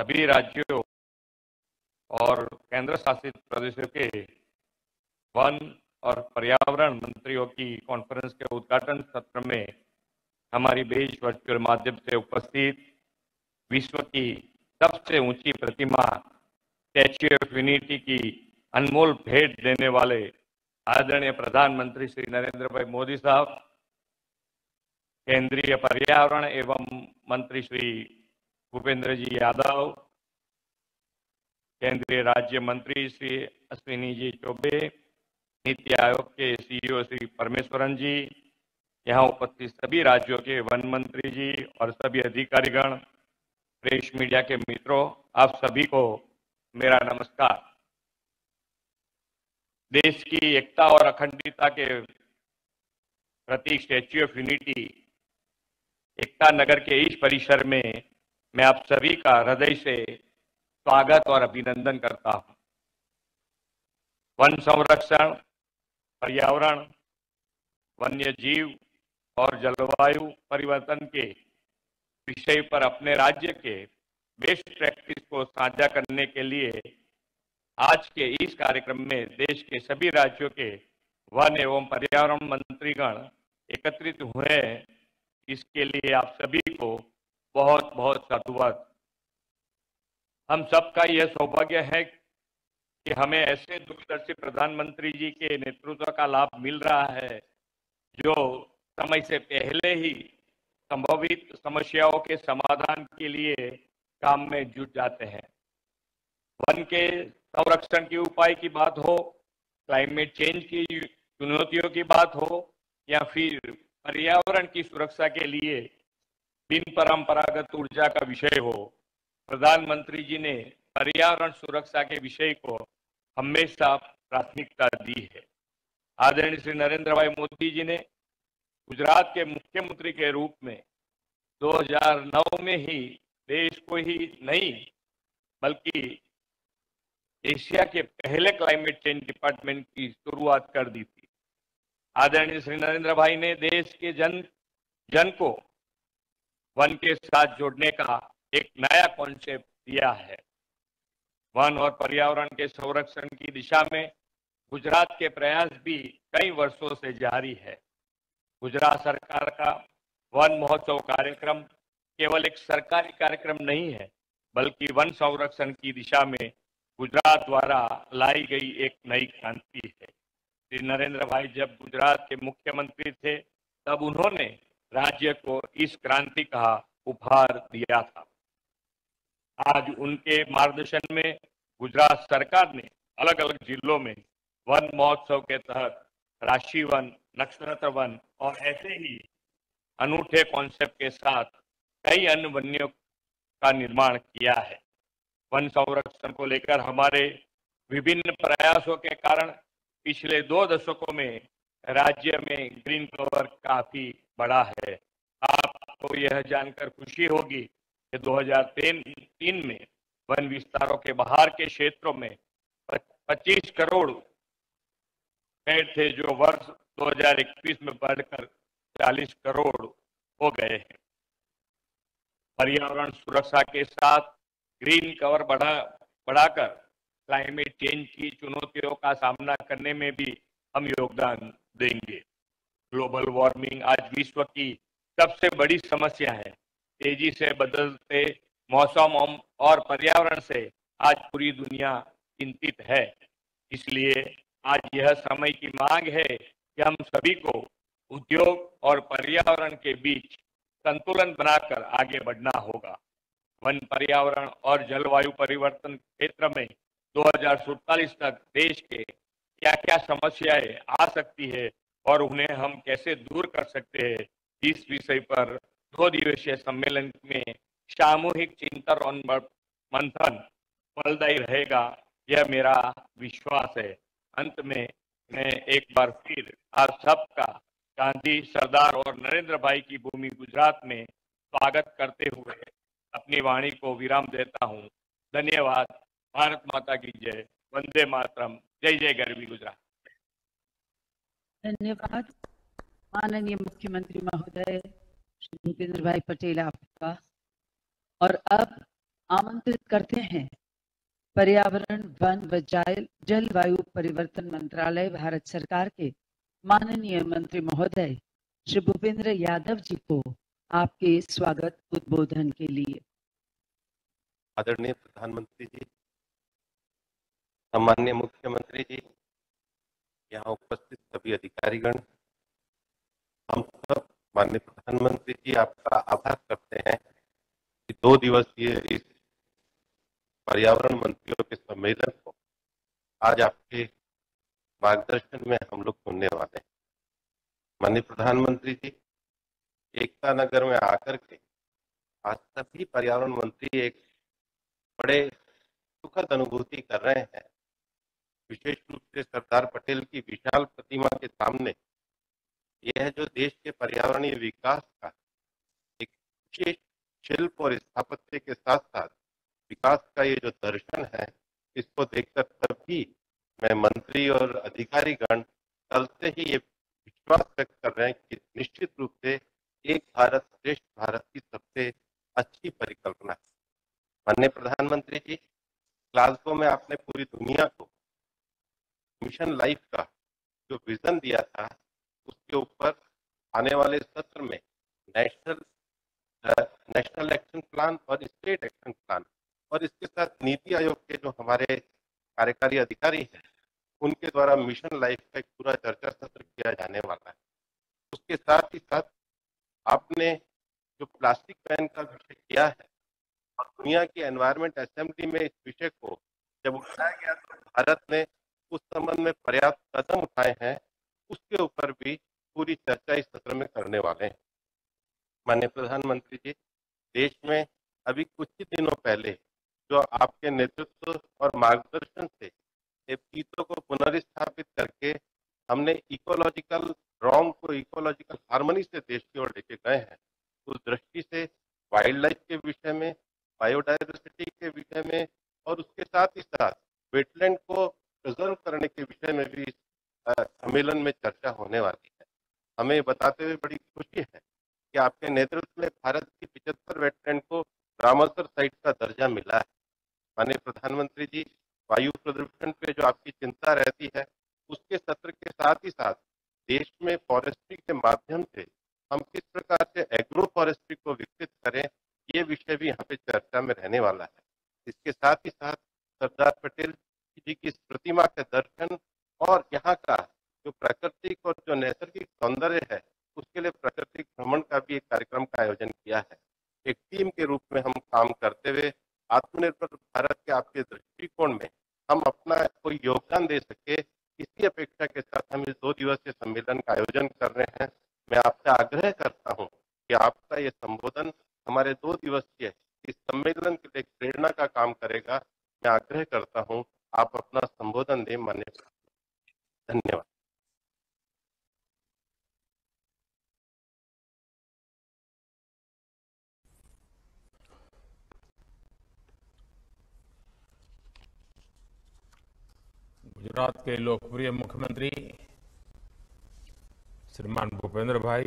सभी राज्यों और केंद्र शासित प्रदेशों के वन और पर्यावरण मंत्रियों की कॉन्फ्रेंस के उद्घाटन सत्र में हमारी बेश वर्चुअल माध्यम से उपस्थित विश्व की सबसे ऊंची प्रतिमा स्टैच्यू ऑफ यूनिटी की अनमोल भेंट देने वाले आदरणीय प्रधानमंत्री श्री नरेंद्र भाई मोदी साहब, केंद्रीय पर्यावरण एवं मंत्री श्री भूपेंद्र जी यादव, केंद्रीय राज्य मंत्री श्री अश्विनी जी चौबे, नीति आयोग के सीईओ श्री परमेश्वरन जी, यहाँ उपस्थित सभी राज्यों के वन मंत्री जी और सभी अधिकारीगण, प्रेस मीडिया के मित्रों, आप सभी को मेरा नमस्कार। देश की एकता और अखंडता के प्रतीक statue of unity Ekta Nagar के इस परिसर में मैं आप सभी का हृदय से स्वागत और अभिनंदन करता हूं। वन संरक्षण, पर्यावरण, वन्य जीव और जलवायु परिवर्तन के विषय पर अपने राज्य के बेस्ट प्रैक्टिस को साझा करने के लिए आज के इस कार्यक्रम में देश के सभी राज्यों के वन एवं पर्यावरण मंत्रीगण एकत्रित हुए हैं। इसके लिए आप सभी को बहुत बहुत साधुवाद। हम सबका यह सौभाग्य है कि हमें ऐसे दूरदर्शी प्रधानमंत्री जी के नेतृत्व का लाभ मिल रहा है जो समय से पहले ही संभावित समस्याओं के समाधान के लिए काम में जुट जाते हैं। वन के संरक्षण के उपाय की बात हो, क्लाइमेट चेंज की चुनौतियों की बात हो या फिर पर्यावरण की सुरक्षा के लिए बिन परंपरागत ऊर्जा का विषय हो, प्रधानमंत्री जी ने पर्यावरण सुरक्षा के विषय को हमेशा प्राथमिकता दी है। आदरणीय श्री नरेंद्र भाई मोदी जी ने गुजरात के मुख्यमंत्री के रूप में 2009 में ही देश को ही नहीं बल्कि एशिया के पहले क्लाइमेट चेंज डिपार्टमेंट की शुरुआत कर दी थी। आदरणीय श्री नरेंद्र भाई ने देश के जन को वन के साथ जोड़ने का एक नया कॉन्सेप्ट दिया है। वन और पर्यावरण के संरक्षण की दिशा में गुजरात के प्रयास भी कई वर्षों से जारी है। गुजरात सरकार का वन महोत्सव कार्यक्रम केवल एक सरकारी कार्यक्रम नहीं है, बल्कि वन संरक्षण की दिशा में गुजरात द्वारा लाई गई एक नई क्रांति है। श्री नरेंद्र भाई जब गुजरात के मुख्यमंत्री थे तब उन्होंने राज्य को इस क्रांति का उपहार दिया था। आज उनके मार्गदर्शन में गुजरात सरकार ने अलग अलग जिलों में वन महोत्सव के तहत राष्ट्रीय वन, नक्षत्र वन और ऐसे ही अनूठे कॉन्सेप्ट के साथ कई अन्य वन्यों का निर्माण किया है। वन संरक्षण को लेकर हमारे विभिन्न प्रयासों के कारण पिछले 2 दशकों में राज्य में ग्रीन कवर काफी बढ़ा है। आपको यह जानकर खुशी होगी कि 2003 में वन विस्तारों के बाहर के क्षेत्रों में 25 करोड़ पेड़ थे जो वर्ष 2021 में बढ़कर 40 करोड़ हो गए हैं। पर्यावरण सुरक्षा के साथ ग्रीन कवर बढ़ाकर क्लाइमेट चेंज की चुनौतियों का सामना करने में भी हम योगदान देंगे। ग्लोबल वार्मिंग आज विश्व की सबसे बड़ी समस्या है। तेजी से बदलते मौसम और पर्यावरण से आज पूरी दुनिया चिंतित है। इसलिए आज यह समय की मांग है कि हम सभी को उद्योग और पर्यावरण के बीच संतुलन बनाकर आगे बढ़ना होगा। वन, पर्यावरण और जलवायु परिवर्तन क्षेत्र में 2047 तक देश के क्या क्या समस्याएं आ सकती है और उन्हें हम कैसे दूर कर सकते हैं, इस विषय पर 2 दिवसीय सम्मेलन में सामूहिक चिंतन और मंथन फलदायी रहेगा, यह मेरा विश्वास है। अंत में मैं एक बार फिर आप सबका गांधी, सरदार और नरेंद्र भाई की भूमि गुजरात में स्वागत करते हुए अपनी वाणी को विराम देता हूं। धन्यवाद। भारत माता की जय। वंदे मातरम। जय जय गरवी गुजरात। धन्यवाद माननीय मुख्यमंत्री महोदय श्री भूपेंद्र भाई पटेल आपका। और अब आमंत्रित करते हैं पर्यावरण, वन व जलवायु परिवर्तन मंत्रालय, भारत सरकार के माननीय मंत्री महोदय श्री भूपेंद्र यादव जी को आपके स्वागत उद्बोधन के लिए। आदरणीय प्रधानमंत्री जी, सम्माननीय मुख्यमंत्री जी, यहाँ उपस्थित सभी अधिकारीगण, हम सब माननीय प्रधानमंत्री जी आपका आभार करते हैं कि 2 दिवसीय इस पर्यावरण मंत्रियों के सम्मेलन को आज आपके मार्गदर्शन में हम लोग सुनने वाले हैं। माननीय प्रधानमंत्री जी, एकता नगर में आकर के आज सभी पर्यावरण मंत्री एक बड़े सुखद अनुभूति कर रहे हैं। विशेष रूप से सरदार पटेल की विशाल प्रतिमा के सामने यह जो देश के पर्यावरणीय विकास का एक विशेष शिल्प और स्थापत्य के साथ साथ विकास का ये जो दर्शन है, इसको देखकर तभी मैं मंत्री और अधिकारीगण कल से ही ये विश्वास व्यक्त कर रहे हैं कि निश्चित रूप से एक भारत श्रेष्ठ भारत की सबसे अच्छी परिकल्पना है। माननीय प्रधानमंत्री जी, ग्लासगो में आपने पूरी दुनिया को मिशन लाइफ का जो विजन दिया था, उसके ऊपर आने वाले सत्र में नेशनल एक्शन प्लान और स्टेट एक्शन प्लान और इसके साथ नीति आयोग के जो हमारे कार्यकारी अधिकारी हैं, उनके द्वारा मिशन लाइफ का एक पूरा चर्चा सत्र किया जाने वाला है। उसके साथ ही साथ आपने जो प्लास्टिक बैन का विषय किया है और दुनिया की एनवायरमेंट असेंबली में इस विषय को जब उठाया गया तो भारत ने उस संबंध में पर्याप्त कदम उठाए हैं, उसके ऊपर भी पूरी चर्चा इस सत्र में करने वाले हैं। माननीय प्रधानमंत्री जी, देश में अभी कुछ ही दिनों पहले जो आपके नेतृत्व और मार्गदर्शन से चीतों को पुनर्स्थापित करके हमने इकोलॉजिकल रॉन्ग को इकोलॉजिकल हार्मनी से देश की ओर लेके गए हैं, उस दृष्टि से वाइल्ड लाइफ के विषय में, बायोडायवर्सिटी के विषय में और उसके साथ ही साथ वेटलैंड को प्रिजर्व करने के विषय में भी सम्मेलन में चर्चा होने वाली है। हमें बताते हुए बड़ी खुशी है कि आपके नेतृत्व में भारत की 75 वेटलैंड को रामसर साइट का दर्जा मिला है। माननीय प्रधानमंत्री जी, वायु प्रदूषण पे जो आपकी चिंता रहती है, उसके सत्र के साथ ही साथ देश में फॉरेस्ट्री के माध्यम से हम किस प्रकार से एग्रो फॉरेस्ट्री को विकसित करें, ये विषय भी यहाँ पे चर्चा में रहने वाला है। इसके साथ ही साथ सरदार पटेल जी की इस प्रतिमा के दर्शन और यहाँ का जो प्राकृतिक और जो नैसर्गिक सौंदर्य है, उसके लिए प्राकृतिक भ्रमण का भी एक कार्यक्रम का आयोजन किया है। एक टीम के रूप में हम काम करते हुए आत्मनिर्भर भारत के आपके दृष्टिकोण में हम अपना कोई योगदान दे सके, इसी अपेक्षा के साथ हम इस 2 दिवसीय सम्मेलन का आयोजन कर रहे हैं। मैं आपसे आग्रह करता हूं कि आपका ये संबोधन हमारे 2 दिवसीय इस सम्मेलन के लिए प्रेरणा का काम करेगा। मैं आग्रह करता हूं, आप अपना संबोधन दें। माननीय, धन्यवाद। गुजरात के लोकप्रिय मुख्यमंत्री श्रीमान भूपेंद्र भाई,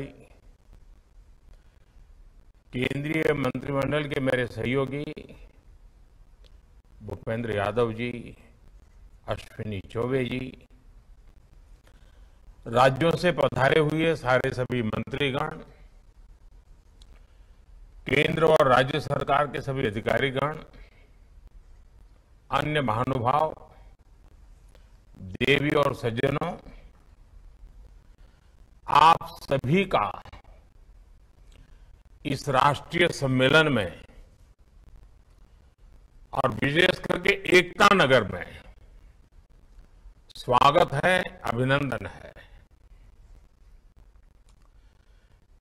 केंद्रीय मंत्रिमंडल के मेरे सहयोगी भूपेंद्र यादव जी, अश्विनी चौबे जी, राज्यों से पधारे हुए सारे सभी मंत्रीगण, केंद्र और राज्य सरकार के सभी अधिकारीगण, अन्य महानुभाव, देवी और सज्जनों, आप सभी का इस राष्ट्रीय सम्मेलन में और विशेष करके एकता नगर में स्वागत है, अभिनंदन है।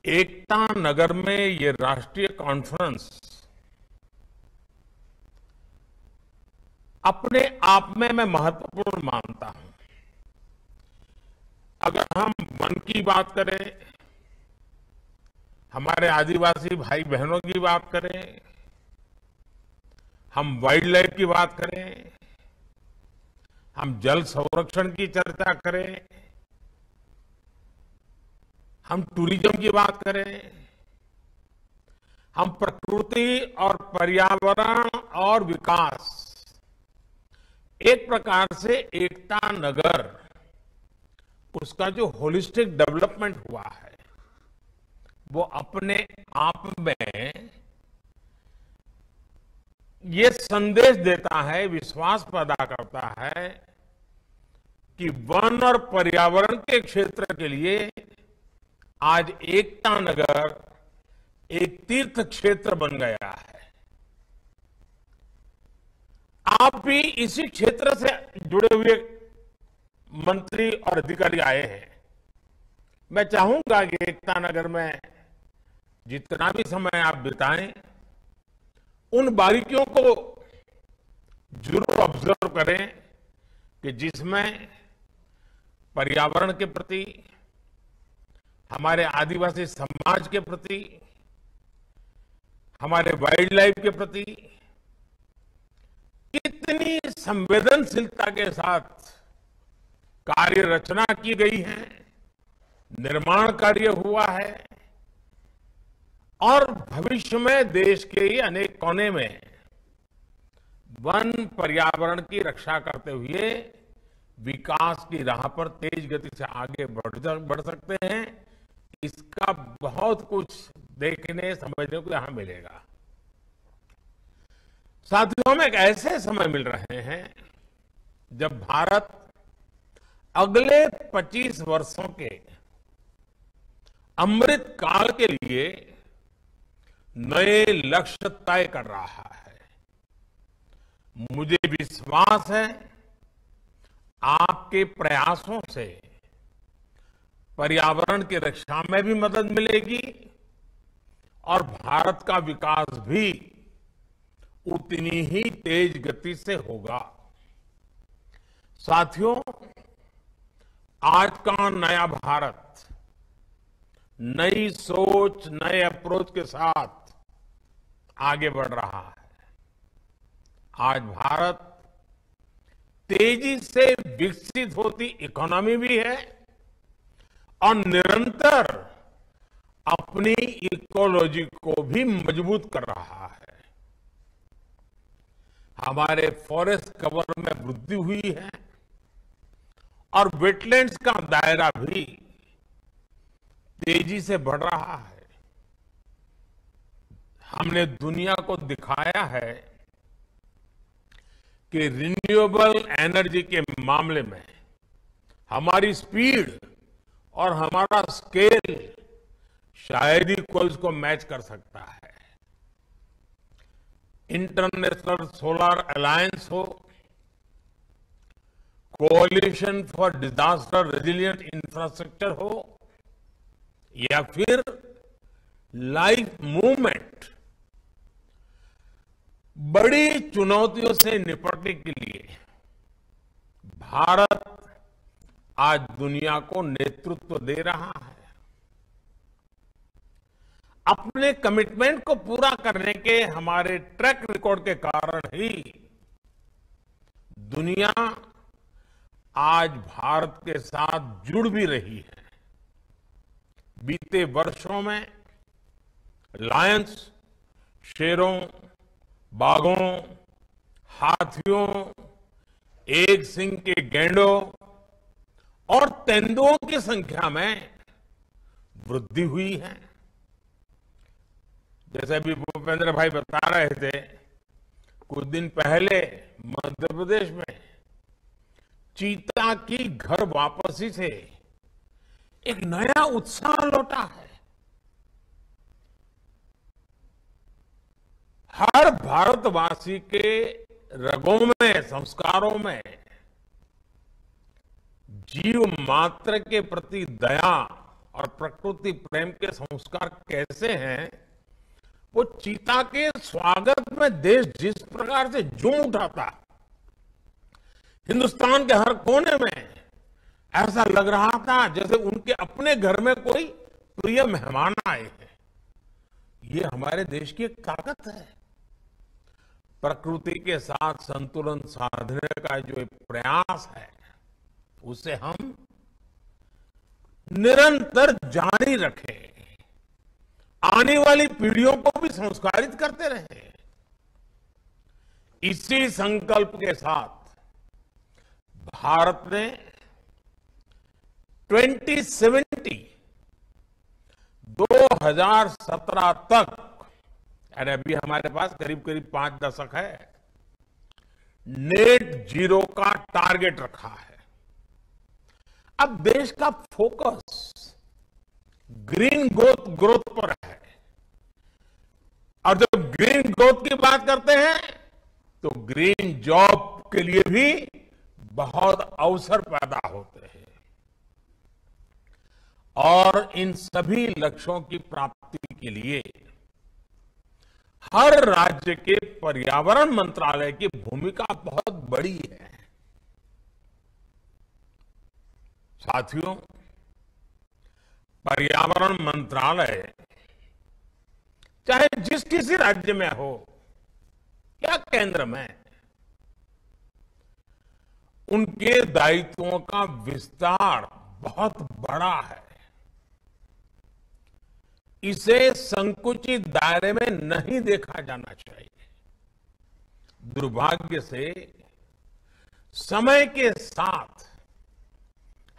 एकता नगर में ये राष्ट्रीय कॉन्फ्रेंस अपने आप में मैं महत्वपूर्ण मानता हूं। अगर हम वन की बात करें, हमारे आदिवासी भाई बहनों की बात करें, हम वाइल्ड लाइफ की बात करें, हम जल संरक्षण की चर्चा करें, हम टूरिज्म की बात करें, हम प्रकृति और पर्यावरण और विकास, एक प्रकार से एकता नगर, उसका जो होलिस्टिक डेवलपमेंट हुआ है, वो अपने आप में ये संदेश देता है, विश्वास पैदा करता है कि वन और पर्यावरण के क्षेत्र के लिए आज एकता नगर एक तीर्थ क्षेत्र बन गया है। आप भी इसी क्षेत्र से जुड़े हुए मंत्री और अधिकारी आए हैं। मैं चाहूंगा कि एकता नगर में जितना भी समय आप बिताएं, उन बारीकियों को जरूर ऑब्जर्व करें कि जिसमें पर्यावरण के प्रति, हमारे आदिवासी समाज के प्रति, हमारे वाइल्ड लाइफ के प्रति कितनी संवेदनशीलता के साथ कार्य रचना की गई है, निर्माण कार्य हुआ है और भविष्य में देश के ही अनेक कोने में वन पर्यावरण की रक्षा करते हुए विकास की राह पर तेज गति से आगे बढ़ सकते हैं। इसका बहुत कुछ देखने समझने को यहां मिलेगा। साथियों, हम एक ऐसे समय मिल रहे हैं जब भारत अगले 25 वर्षों के अमृत काल के लिए नए लक्ष्य तय कर रहा है। मुझे विश्वास है आपके प्रयासों से पर्यावरण की रक्षा में भी मदद मिलेगी और भारत का विकास भी उतनी ही तेज गति से होगा। साथियों, आज का नया भारत नई सोच, नए अप्रोच के साथ आगे बढ़ रहा है। आज भारत तेजी से विकसित होती इकोनॉमी भी है और निरंतर अपनी इकोलॉजी को भी मजबूत कर रहा है। हमारे फॉरेस्ट कवर में वृद्धि हुई है और वेटलैंड्स का दायरा भी तेजी से बढ़ रहा है। हमने दुनिया को दिखाया है कि रिन्यूएबल एनर्जी के मामले में हमारी स्पीड और हमारा स्केल शायद ही कोई उसको मैच कर सकता है। इंटरनेशनल सोलर अलायंस हो, कोalition फॉर डिजास्टर रेजिलिएंट इंफ्रास्ट्रक्चर हो या फिर लाइफ मूवमेंट, बड़ी चुनौतियों से निपटने के लिए भारत आज दुनिया को नेतृत्व दे रहा है। अपने कमिटमेंट को पूरा करने के हमारे ट्रैक रिकॉर्ड के कारण ही दुनिया आज भारत के साथ जुड़ भी रही है। बीते वर्षों में लायंस, शेरों, बाघों, हाथियों, एक सींग के गैंडों और तेंदुओं की संख्या में वृद्धि हुई है। जैसे अभी भूपेंद्र भाई बता रहे थे, कुछ दिन पहले मध्य प्रदेश में चीता की घर वापसी से एक नया उत्साह लौटा है। हर भारतवासी के रगों में, संस्कारों में जीव मात्र के प्रति दया और प्रकृति प्रेम के संस्कार कैसे हैं, वो चीता के स्वागत में देश जिस प्रकार से झूम उठा था, हिंदुस्तान के हर कोने में ऐसा लग रहा था जैसे उनके अपने घर में कोई प्रिय मेहमान आए हैं। ये हमारे देश की एक ताकत है। प्रकृति के साथ संतुलन साधने का जो एक प्रयास है, उसे हम निरंतर जारी रखें। आने वाली पीढ़ियों को भी संस्कारित करते रहे। इसी संकल्प के साथ भारत ने 2017 तक, यानी अभी हमारे पास करीब करीब 5 दशक है, नेट जीरो का टारगेट रखा है। अब देश का फोकस ग्रीन ग्रोथ पर है, और जब ग्रीन ग्रोथ की बात करते हैं तो ग्रीन जॉब के लिए भी बहुत अवसर पैदा होते हैं। और इन सभी लक्ष्यों की प्राप्ति के लिए हर राज्य के पर्यावरण मंत्रालय की भूमिका बहुत बड़ी है। साथियों, पर्यावरण मंत्रालय चाहे जिस किसी राज्य में हो या केंद्र में, उनके दायित्वों का विस्तार बहुत बड़ा है। इसे संकुचित दायरे में नहीं देखा जाना चाहिए। दुर्भाग्य से समय के साथ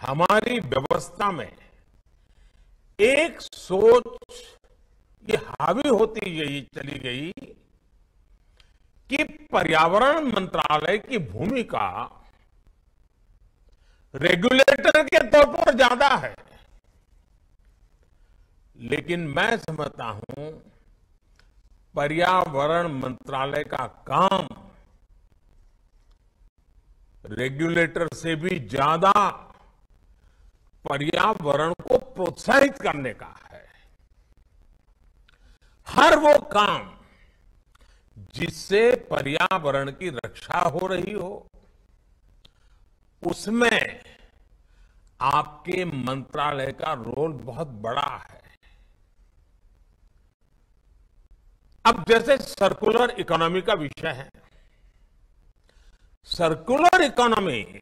हमारी व्यवस्था में एक सोच ये हावी होती चली गई कि पर्यावरण मंत्रालय की भूमिका रेगुलेटर के तौर पर ज्यादा है। लेकिन मैं समझता हूं पर्यावरण मंत्रालय का काम रेगुलेटर से भी ज्यादा पर्यावरण को प्रोत्साहित करने का है। हर वो काम जिससे पर्यावरण की रक्षा हो रही हो, उसमें आपके मंत्रालय का रोल बहुत बड़ा है। अब जैसे सर्कुलर इकोनॉमी का विषय है, सर्कुलर इकोनॉमी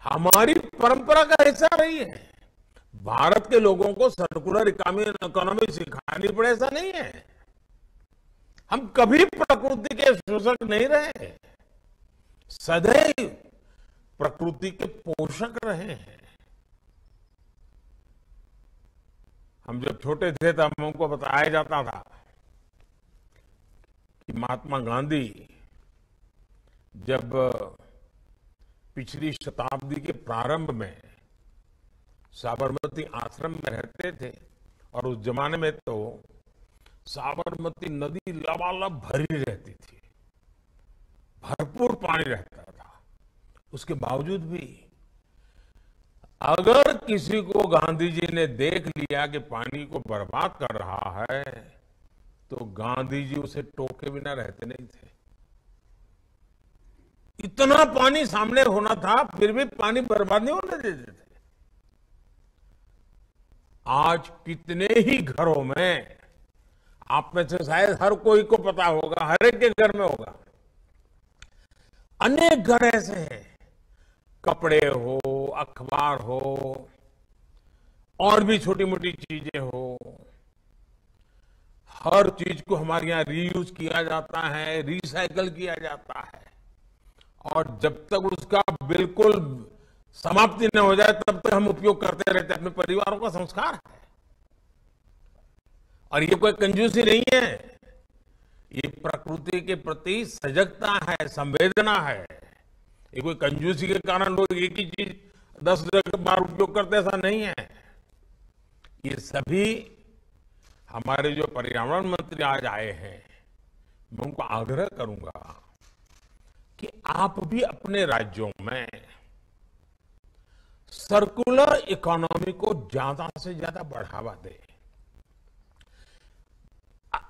हमारी परंपरा का हिस्सा रही है। भारत के लोगों को सर्कुलर इकोनॉमी सिखानी पड़े ऐसा नहीं है। हम कभी प्रकृति के शोषक नहीं रहे, सदैव प्रकृति के पोषक रहे हैं। हम जब छोटे थे तब हमको बताया जाता था कि महात्मा गांधी जब पिछली शताब्दी के प्रारंभ में साबरमती आश्रम में रहते थे, और उस जमाने में तो साबरमती नदी लबालब भरी रहती थी, भरपूर पानी रहता था। उसके बावजूद भी अगर किसी को गांधी जी ने देख लिया कि पानी को बर्बाद कर रहा है, तो गांधी जी उसे टोके बिना रहते नहीं थे। इतना पानी सामने होना था, फिर भी पानी बर्बाद नहीं होने देते थे। आज कितने ही घरों में, आप में से शायद हर कोई को पता होगा, हर एक के घर में होगा, अनेक घर ऐसे हैं, कपड़े हो, अखबार हो, और भी छोटी मोटी चीजें हो, हर चीज को हमारे यहां रीयूज किया जाता है, रिसाइकल किया जाता है, और जब तक उसका बिल्कुल समाप्ति न हो जाए तब तक हम उपयोग करते रहते। अपने परिवारों का संस्कार है, और ये कोई कंजूसी नहीं है, ये प्रकृति के प्रति सजगता है, संवेदना है। ये कोई कंजूसी के कारण लोग एक ही चीज 10 बार उपयोग करते, ऐसा नहीं है। ये सभी हमारे जो पर्यावरण मंत्री आज आए हैं, मैं उनको आग्रह करूंगा कि आप भी अपने राज्यों में सर्कुलर इकोनॉमी को ज्यादा से ज्यादा बढ़ावा दें।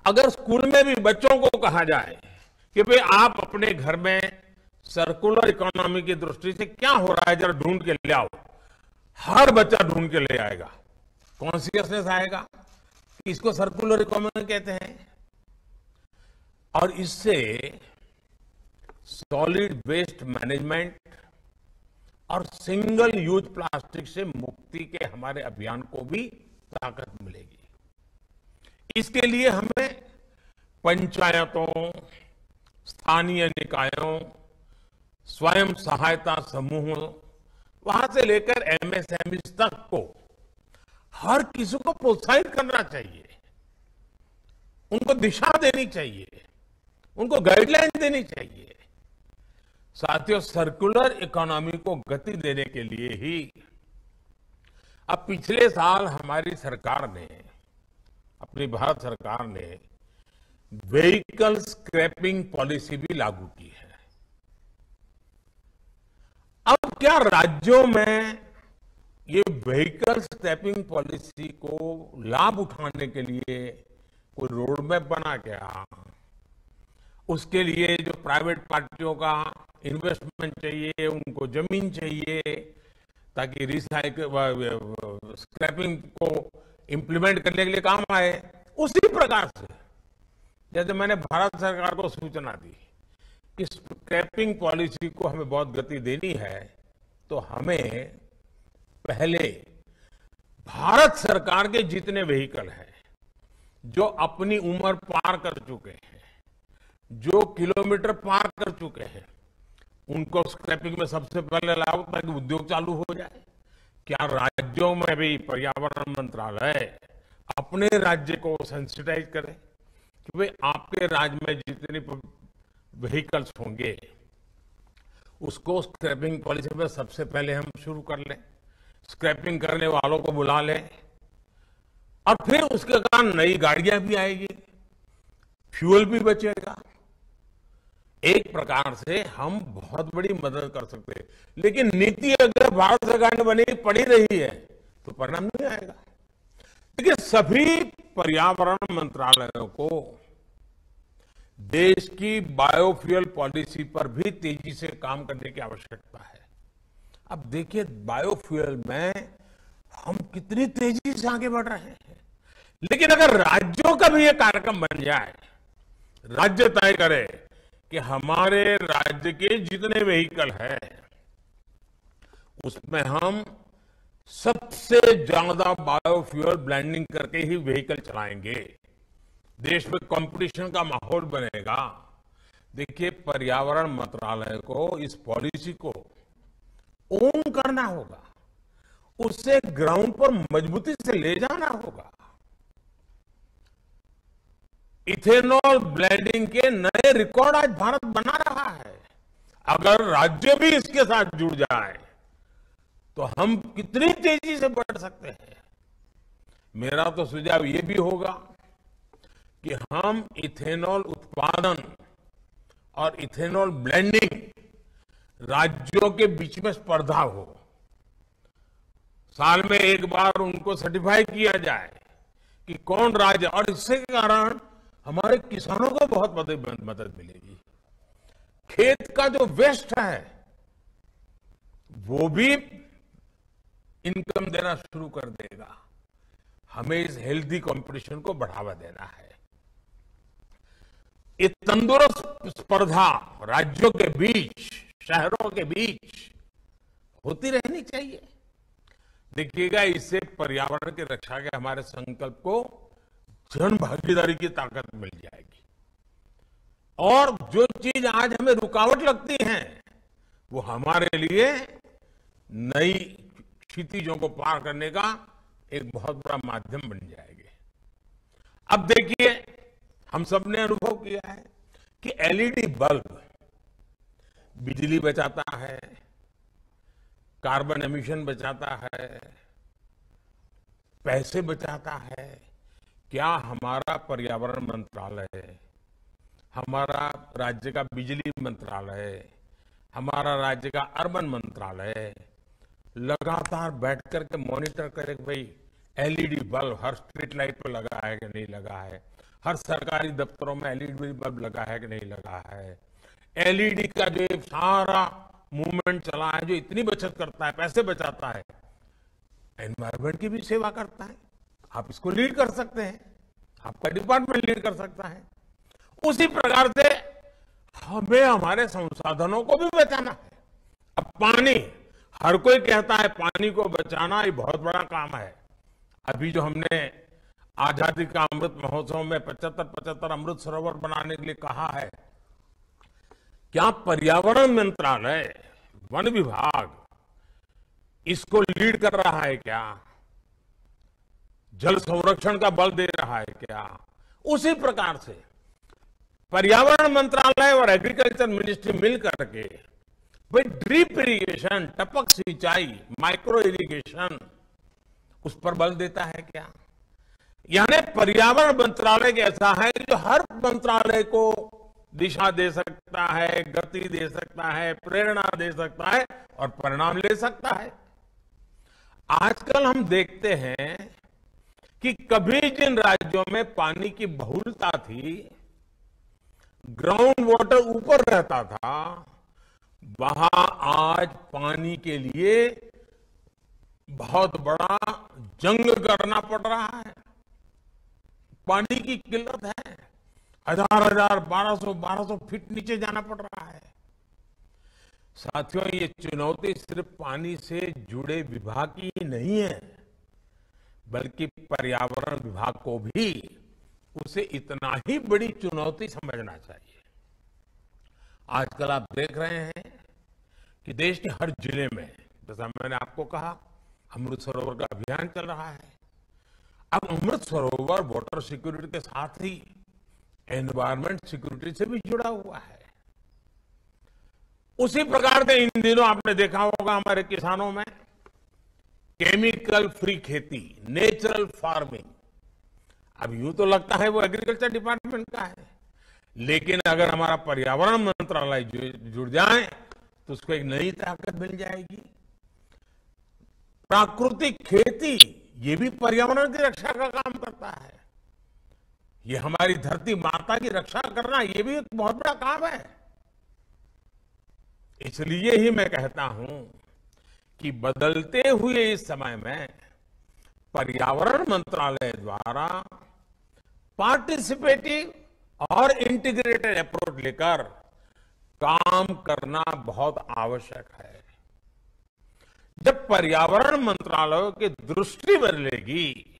अगर स्कूल में भी बच्चों को कहा जाए कि भाई आप अपने घर में सर्कुलर इकोनॉमी की दृष्टि से क्या हो रहा है जरा ढूंढ के ले आओ, हर बच्चा ढूंढ के ले आएगा, कॉन्शियसनेस आएगा कि इसको सर्कुलर इकोनॉमी कहते हैं। और इससे सॉलिड वेस्ट मैनेजमेंट और सिंगल यूज प्लास्टिक से मुक्ति के हमारे अभियान को भी ताकत मिलेगी। इसके लिए हमें पंचायतों, स्थानीय निकायों, स्वयं सहायता समूहों, वहां से लेकर एमएसएमई तक को हर किसी को प्रोत्साहित करना चाहिए, उनको दिशा देनी चाहिए, उनको गाइडलाइन देनी चाहिए। साथियों, सर्कुलर इकोनॉमी को गति देने के लिए ही अब पिछले साल हमारी सरकार ने, अपनी भारत सरकार ने व्हीकल स्क्रैपिंग पॉलिसी भी लागू की है। अब क्या राज्यों में ये व्हीकल स्क्रैपिंग पॉलिसी को लाभ उठाने के लिए कोई रोड मैप बना क्या? उसके लिए जो प्राइवेट पार्टियों का इन्वेस्टमेंट चाहिए, उनको जमीन चाहिए ताकि स्क्रैपिंग को इंप्लीमेंट करने के लिए काम आए। उसी प्रकार से जैसे मैंने भारत सरकार को सूचना दी कि स्क्रैपिंग पॉलिसी को हमें बहुत गति देनी है, तो हमें पहले भारत सरकार के जितने व्हीकल हैं जो अपनी उम्र पार कर चुके हैं, जो किलोमीटर पार कर चुके हैं, उनको स्क्रैपिंग में सबसे पहले लाओ ताकि उद्योग चालू हो जाए। क्या राज्यों में भी पर्यावरण मंत्रालय अपने राज्य को सेंसिटाइज करे कि भाई आपके राज्य में जितने व्हीकल्स होंगे उसको स्क्रैपिंग पॉलिसी में सबसे पहले हम शुरू कर लें, स्क्रैपिंग करने वालों को बुला लें, और फिर उसके कारण नई गाड़ियां भी आएगी, फ्यूल भी बचेगा। एक प्रकार से हम बहुत बड़ी मदद कर सकते हैं। लेकिन नीति अगर भारत सरकार ने बनी पड़ी रही है तो परिणाम नहीं आएगा। देखिए, सभी पर्यावरण मंत्रालयों को देश की बायोफ्यूल पॉलिसी पर भी तेजी से काम करने की आवश्यकता है। अब देखिए, बायोफ्यूल में हम कितनी तेजी से आगे बढ़ रहे हैं, लेकिन अगर राज्यों का भी ये कार्यक्रम बन जाए, राज्य तय करे कि हमारे राज्य के जितने व्हीकल हैं उसमें हम सबसे ज्यादा बायोफ्यूल ब्लेंडिंग करके ही व्हीकल चलाएंगे, देश में कंपटीशन का माहौल बनेगा। देखिए, पर्यावरण मंत्रालय को इस पॉलिसी को ओन करना होगा, उससे ग्राउंड पर मजबूती से ले जाना होगा। इथेनॉल ब्लेंडिंग के नए रिकॉर्ड आज भारत बना रहा है। अगर राज्य भी इसके साथ जुड़ जाए तो हम कितनी तेजी से बढ़ सकते हैं। मेरा तो सुझाव ये भी होगा कि हम इथेनॉल उत्पादन और इथेनॉल ब्लेंडिंग राज्यों के बीच में स्पर्धा हो, साल में एक बार उनको सर्टिफाई किया जाए कि कौन राज्य, और इसके कारण हमारे किसानों को बहुत मदद मिलेगी। खेत का जो वेस्ट है वो भी इनकम देना शुरू कर देगा। हमें इस हेल्दी कंपटीशन को बढ़ावा देना है। ये तंदुरुस्त स्पर्धा राज्यों के बीच, शहरों के बीच होती रहनी चाहिए। देखिएगा, इससे पर्यावरण की रक्षा के हमारे संकल्प को जन भागीदारी की ताकत मिल जाएगी, और जो चीज आज हमें रुकावट लगती है वो हमारे लिए नई क्षितिजों को पार करने का एक बहुत बड़ा माध्यम बन जाएगी। अब देखिए, हम सब ने अनुभव किया है कि एलईडी बल्ब बिजली बचाता है, कार्बन एमिशन बचाता है, पैसे बचाता है। क्या हमारा पर्यावरण मंत्रालय, हमारा राज्य का बिजली मंत्रालय, हमारा राज्य का अर्बन मंत्रालय लगातार बैठ करके मॉनिटर करे कि भाई एलईडी बल्ब हर स्ट्रीट लाइट पर लगा है कि नहीं लगा है, हर सरकारी दफ्तरों में एलईडी बल्ब लगा है कि नहीं लगा है, एलईडी का जो सारा मूवमेंट चला है जो इतनी बचत करता है, पैसे बचाता है, एनवायरमेंट की भी सेवा करता है। आप इसको लीड कर सकते हैं, आपका डिपार्टमेंट लीड कर सकता है। उसी प्रकार से हमें हमारे संसाधनों को भी बचाना है। अब पानी, हर कोई कहता है पानी को बचाना ये बहुत बड़ा काम है। अभी जो हमने आजादी का अमृत महोत्सव में 75-75 अमृत सरोवर बनाने के लिए कहा है। क्या पर्यावरण मंत्रालय, वन विभाग इसको लीड कर रहा है क्या? जल संरक्षण का बल दे रहा है क्या? उसी प्रकार से पर्यावरण मंत्रालय और एग्रीकल्चर मिनिस्ट्री मिलकर के भाई ड्रिप इरिगेशन, टपक सिंचाई, माइक्रो इरिगेशन, उस पर बल देता है क्या? यानी पर्यावरण मंत्रालय ऐसा है कि जो हर मंत्रालय को दिशा दे सकता है, गति दे सकता है, प्रेरणा दे सकता है और परिणाम ले सकता है। आजकल हम देखते हैं कि कभी जिन राज्यों में पानी की बहुलता थी, ग्राउंड वाटर ऊपर रहता था, वहां आज पानी के लिए बहुत बड़ा जंग करना पड़ रहा है। पानी की किल्लत है, 1000, 1200 फीट नीचे जाना पड़ रहा है। साथियों, ये चुनौती सिर्फ पानी से जुड़े विभाग की नहीं है, बल्कि पर्यावरण विभाग को भी उसे इतना ही बड़ी चुनौती समझना चाहिए। आजकल आप देख रहे हैं कि देश के हर जिले में, जैसा मैंने आपको कहा, अमृत सरोवर का अभियान चल रहा है। अब अमृत सरोवर वाटर सिक्योरिटी के साथ ही एनवायरमेंट सिक्योरिटी से भी जुड़ा हुआ है। उसी प्रकार से इन दिनों आपने देखा होगा हमारे किसानों में केमिकल फ्री खेती, नेचुरल फार्मिंग। अब यूं तो लगता है वो एग्रीकल्चर डिपार्टमेंट का है, लेकिन अगर हमारा पर्यावरण मंत्रालय जुड़ जाए तो उसको एक नई ताकत मिल जाएगी। प्राकृतिक खेती, ये भी पर्यावरण की रक्षा का काम करता है। ये हमारी धरती माता की रक्षा करना, ये भी एक बहुत बड़ा काम है। इसलिए ही मैं कहता हूं कि बदलते हुए इस समय में पर्यावरण मंत्रालय द्वारा पार्टिसिपेटिव और इंटीग्रेटेड अप्रोच लेकर काम करना बहुत आवश्यक है। जब पर्यावरण मंत्रालय की दृष्टि बदलेगी,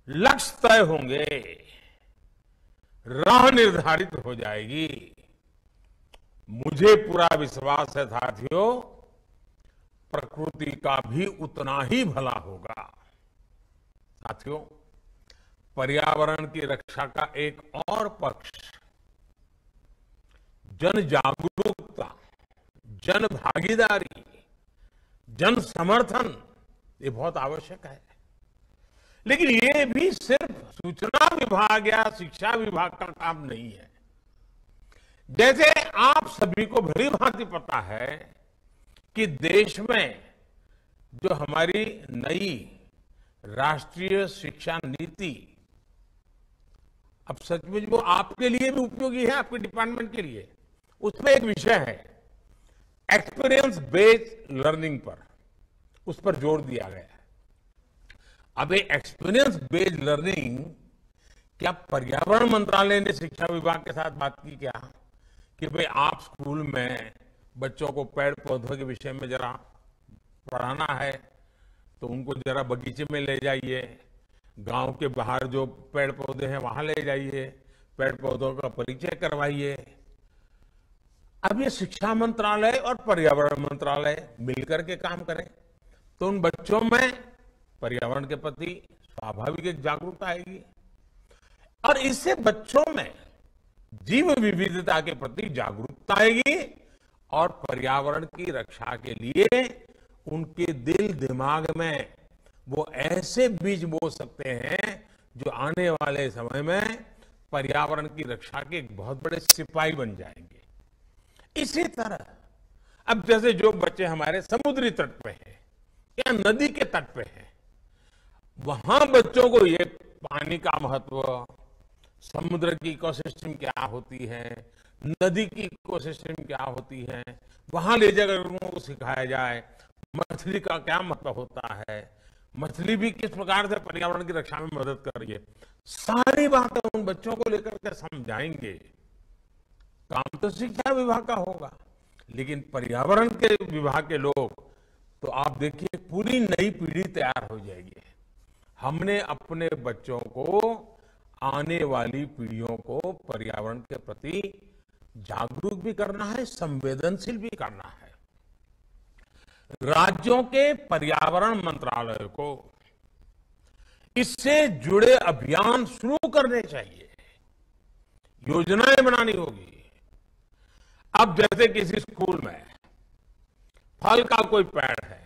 लक्ष्य तय होंगे, राह निर्धारित हो जाएगी, मुझे पूरा विश्वास है साथियों, प्रकृति का भी उतना ही भला होगा। साथियों, पर्यावरण की रक्षा का एक और पक्ष जन जागरूकता, जन भागीदारी, जन समर्थन, ये बहुत आवश्यक है। लेकिन ये भी सिर्फ सूचना विभाग या शिक्षा विभाग का काम नहीं है। जैसे आप सभी को भली भांति पता है कि देश में जो हमारी नई राष्ट्रीय शिक्षा नीति, अब सचमुच वो आपके लिए भी उपयोगी है, आपके डिपार्टमेंट के लिए, उसमें एक विषय है एक्सपीरियंस बेस्ड लर्निंग पर, उस पर जोर दिया गया है। अब ये एक्सपीरियंस बेस्ड लर्निंग, क्या पर्यावरण मंत्रालय ने शिक्षा विभाग के साथ बात की क्या कि भाई आप स्कूल में बच्चों को पेड़ पौधों के विषय में जरा पढ़ाना है तो उनको जरा बगीचे में ले जाइए, गांव के बाहर जो पेड़ पौधे हैं वहां ले जाइए, पेड़ पौधों का परिचय करवाइए। अब ये शिक्षा मंत्रालय और पर्यावरण मंत्रालय मिलकर के काम करें तो उन बच्चों में पर्यावरण के प्रति स्वाभाविक एक जागरूकता आएगी और इससे बच्चों में जीव विविधता के प्रति जागरूकता आएगी और पर्यावरण की रक्षा के लिए उनके दिल दिमाग में वो ऐसे बीज बो सकते हैं जो आने वाले समय में पर्यावरण की रक्षा के एक बहुत बड़े सिपाही बन जाएंगे। इसी तरह अब जैसे जो बच्चे हमारे समुद्री तट पे हैं या नदी के तट पे हैं, वहां बच्चों को ये पानी का महत्व, समुद्र की इकोसिस्टम क्या होती है, नदी की इकोसिस्टम क्या होती है, वहां ले जाकर उनको सिखाया जाए, मछली का क्या महत्व होता है, मछली भी किस प्रकार से पर्यावरण की रक्षा में मदद कर रही है, सारी बातें उन बच्चों को लेकर के समझाएंगे। काम तो शिक्षा विभाग का होगा, लेकिन पर्यावरण के विभाग के लोग तो आप देखिए पूरी नई पीढ़ी तैयार हो जाएगी। हमने अपने बच्चों को, आने वाली पीढ़ियों को पर्यावरण के प्रति जागरूक भी करना है, संवेदनशील भी करना है। राज्यों के पर्यावरण मंत्रालय को इससे जुड़े अभियान शुरू करने चाहिए, योजनाएं बनानी होगी। अब जैसे किसी स्कूल में फल का कोई पेड़ है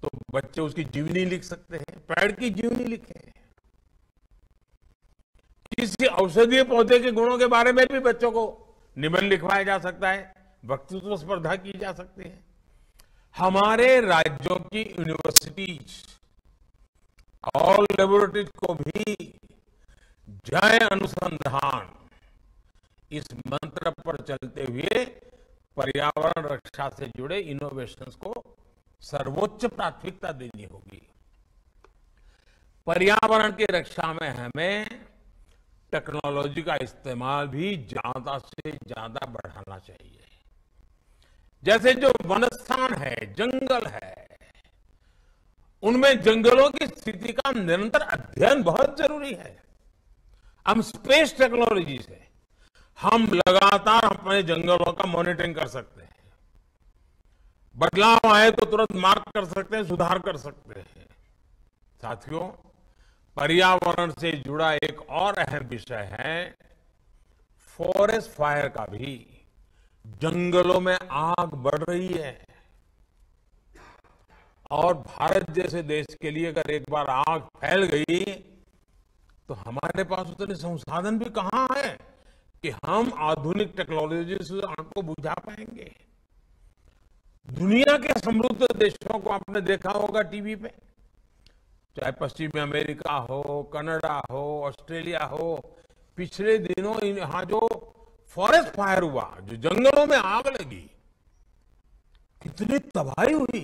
तो बच्चे उसकी जीवनी लिख सकते हैं, पेड़ की जीवनी लिखें। किसी औषधीय पौधे के गुणों के बारे में भी बच्चों को निबंध लिखवाया जा सकता है, वक्तृत्व स्पर्धा की जा सकती है। हमारे राज्यों की यूनिवर्सिटीज और लेबोरेटरीज को भी जय अनुसंधान इस मंत्र पर चलते हुए पर्यावरण रक्षा से जुड़े इनोवेशंस को सर्वोच्च प्राथमिकता देनी होगी। पर्यावरण की रक्षा में हमें टेक्नोलॉजी का इस्तेमाल भी ज्यादा से ज्यादा बढ़ाना चाहिए। जैसे जो वनस्थान है, जंगल है, उनमें जंगलों की स्थिति का निरंतर अध्ययन बहुत जरूरी है। हम स्पेस टेक्नोलॉजी से हम लगातार अपने जंगलों का मॉनिटरिंग कर सकते हैं, बदलाव आए तो तुरंत मार्क कर सकते हैं, सुधार कर सकते हैं। साथियों, पर्यावरण से जुड़ा एक और अहम विषय है फॉरेस्ट फायर का भी। जंगलों में आग बढ़ रही है और भारत जैसे देश के लिए अगर एक बार आग फैल गई तो हमारे पास उतने संसाधन भी कहां है कि हम आधुनिक टेक्नोलॉजी से आग को बुझा पाएंगे। दुनिया के समृद्ध देशों को आपने देखा होगा टीवी पे, चाहे पश्चिमी अमेरिका हो, कनाडा हो, ऑस्ट्रेलिया हो, पिछले दिनों यहां जो फॉरेस्ट फायर हुआ, जो जंगलों में आग लगी, कितनी तबाही हुई,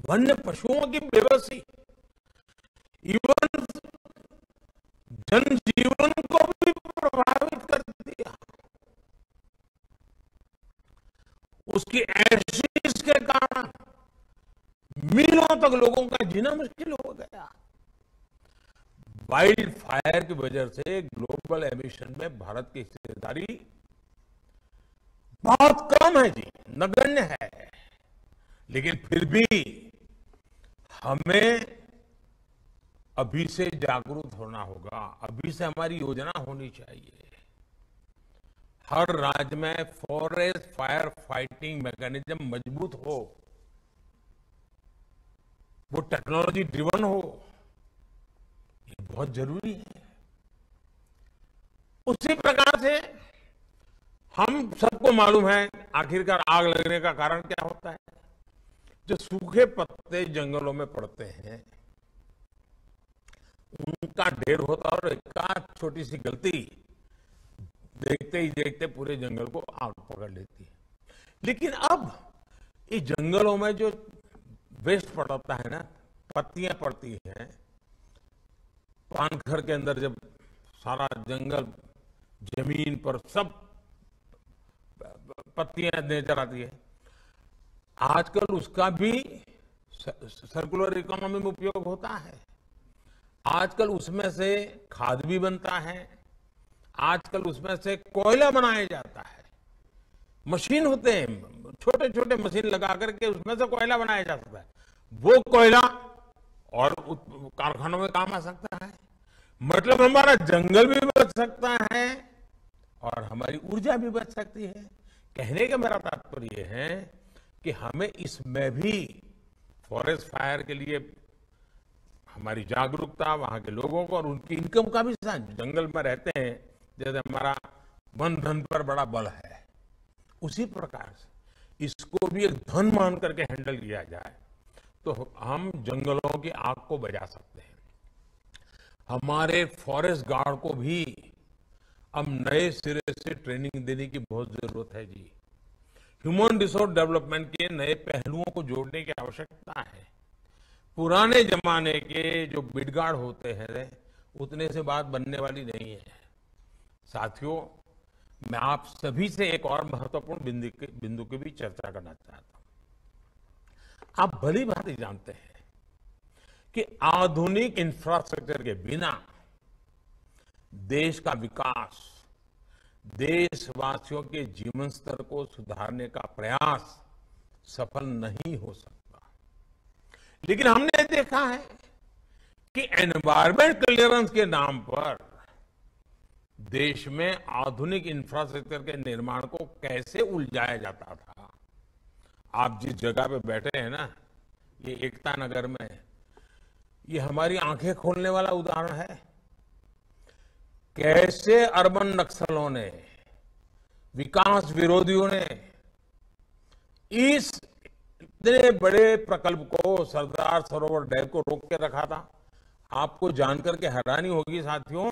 वन्य पशुओं की बेबसी, इवन जनजीवन को भी प्रभावित कर दिया। उसकी एशिस के कारण मीलों तक लोगों का जीना मुश्किल हो गया। वाइल्ड फायर की वजह से ग्लोबल एमिशन में भारत की हिस्सेदारी बहुत कम है जी, नगण्य है। लेकिन फिर भी हमें अभी से जागरूक होना होगा, अभी से हमारी योजना होनी चाहिए। हर राज्य में फॉरेस्ट फायर फाइटिंग मैकेनिज्म मजबूत हो, वो टेक्नोलॉजी ड्रिवन हो, ये बहुत जरूरी है। उसी प्रकार से हम सबको मालूम है आखिरकार आग लगने का कारण क्या होता है। जो सूखे पत्ते जंगलों में पड़ते हैं उनका ढेर होता है और एक छोटी सी गलती देखते ही देखते पूरे जंगल को आग पकड़ लेती है। लेकिन अब इस जंगलों में जो वेस्ट पड़ता है ना, पत्तियां पड़ती हैं, पानखर के अंदर जब सारा जंगल जमीन पर सब पत्तियां नजर आती है, आजकल उसका भी सर्कुलर इकोनॉमी में उपयोग होता है। आजकल उसमें से खाद भी बनता है, आजकल उसमें से कोयला बनाया जाता है। मशीन होते हैं, छोटे छोटे मशीन लगा करके उसमें से कोयला बनाया जा सकता है। वो कोयला और कारखानों में काम आ सकता है। मतलब हमारा जंगल भी बच सकता है और हमारी ऊर्जा भी बच सकती है। कहने का मेरा तात्पर्य है कि हमें इसमें भी फॉरेस्ट फायर के लिए हमारी जागरूकता, वहां के लोगों को और उनकी इनकम का भी साथ, जंगल में रहते हैं जैसे हमारा वन धन पर बड़ा बल है, उसी प्रकार से इसको भी एक धन मान करके हैंडल किया जाए तो हम जंगलों की आग को बचा सकते हैं। हमारे फॉरेस्ट गार्ड को भी अब नए सिरे से ट्रेनिंग देने की बहुत जरूरत है जी। ह्यूमन रिसोर्स डेवलपमेंट के नए पहलुओं को जोड़ने की आवश्यकता है। पुराने जमाने के जो बिडगार्ड होते हैं उतने से बात बनने वाली नहीं है। साथियों, मैं आप सभी से एक और महत्वपूर्ण बिंदु की भी चर्चा करना चाहता हूं। आप भली भांति जानते हैं कि आधुनिक इंफ्रास्ट्रक्चर के बिना देश का विकास, देशवासियों के जीवन स्तर को सुधारने का प्रयास सफल नहीं हो सकता। लेकिन हमने देखा है कि एनवायरमेंट क्लियरेंस के नाम पर देश में आधुनिक इंफ्रास्ट्रक्चर के निर्माण को कैसे उलझाया जाता था। आप जिस जगह पे बैठे हैं ना, ये एकता नगर में, ये हमारी आंखें खोलने वाला उदाहरण है। कैसे अर्बन नक्सलों ने, विकास विरोधियों ने इस इतने बड़े प्रकल्प को, सरदार सरोवर डैम को रोक के रखा था। आपको जानकर के हैरानी होगी साथियों,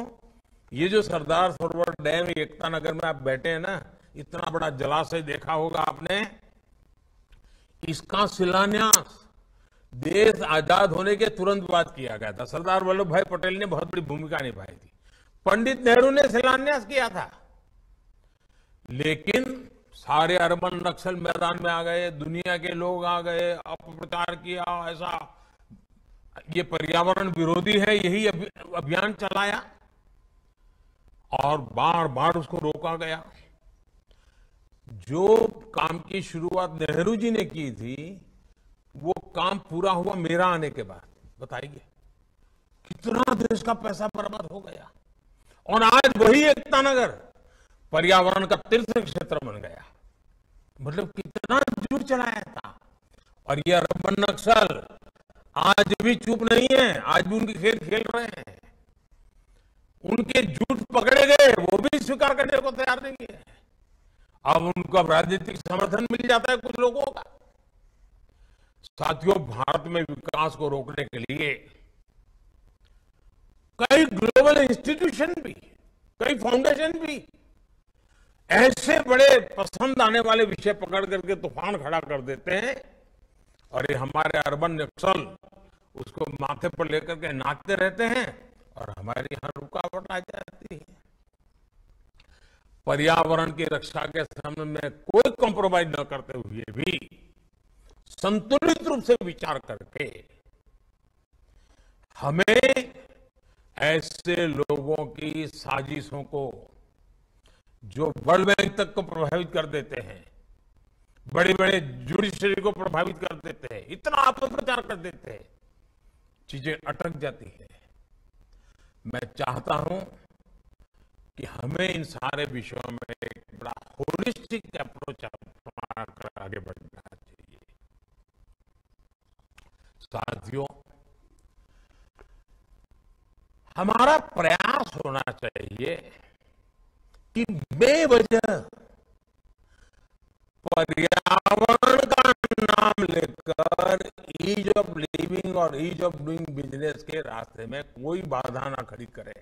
ये जो सरदार सरोवर डैम एकता नगर में आप बैठे हैं ना, इतना बड़ा जलाशय देखा होगा आपने, इसका शिलान्यास देश आजाद होने के तुरंत बाद किया गया था। सरदार वल्लभ भाई पटेल ने बहुत बड़ी भूमिका निभाई थी। पंडित नेहरू ने शिलान्यास किया था। लेकिन सारे अर्बन नक्सल मैदान में आ गए, दुनिया के लोग आ गए, अपप्रचार किया, ऐसा ये पर्यावरण विरोधी है, यही अभियान चलाया और बार बार उसको रोका गया। जो काम की शुरुआत नेहरू जी ने की थी, वो काम पूरा हुआ मेरा आने के बाद। बताइए कितना देश का पैसा बर्बाद हो गया। और आज वही एकता नगर पर्यावरण का तीर्थ क्षेत्र बन गया। मतलब कितना झूठ चलाया था। और ये अर्बन नक्सल आज भी चुप नहीं है, आज भी उनके खेल खेल रहे हैं। उनके झूठ पकड़े गए, वो भी स्वीकार करने को तैयार नहीं है। अब उनको राजनीतिक समर्थन मिल जाता है कुछ लोगों का। साथियों, भारत में विकास को रोकने के लिए कई ग्लोबल इंस्टीट्यूशन भी, कई फाउंडेशन भी ऐसे बड़े पसंद आने वाले विषय पकड़ करके तूफान खड़ा कर देते हैं और ये हमारे अर्बन नक्सल उसको माथे पर लेकर के नाचते रहते हैं और हमारी यहां रुकावट आ जाती है। पर्यावरण की रक्षा के संबंध में कोई कॉम्प्रोमाइज न करते हुए भी संतुलित रूप से विचार करके हमें ऐसे लोगों की साजिशों को, जो वर्ल्ड बैंक तक को प्रभावित कर देते हैं, बड़े बड़े जुडिशरी को प्रभावित कर देते हैं, इतना अपप्रचार कर देते हैं, चीजें अटक जाती है। मैं चाहता हूं कि हमें इन सारे विषयों में एक बड़ा होलिस्टिक अप्रोच अपनाकर आगे बढ़ना चाहिए। साथियों, हमारा प्रयास होना चाहिए कि बेवजह पर्यावरण का नाम लेकर ईज ऑफ लिविंग और ईज ऑफ डूइंग बिजनेस के रास्ते में कोई बाधा ना खड़ी करे।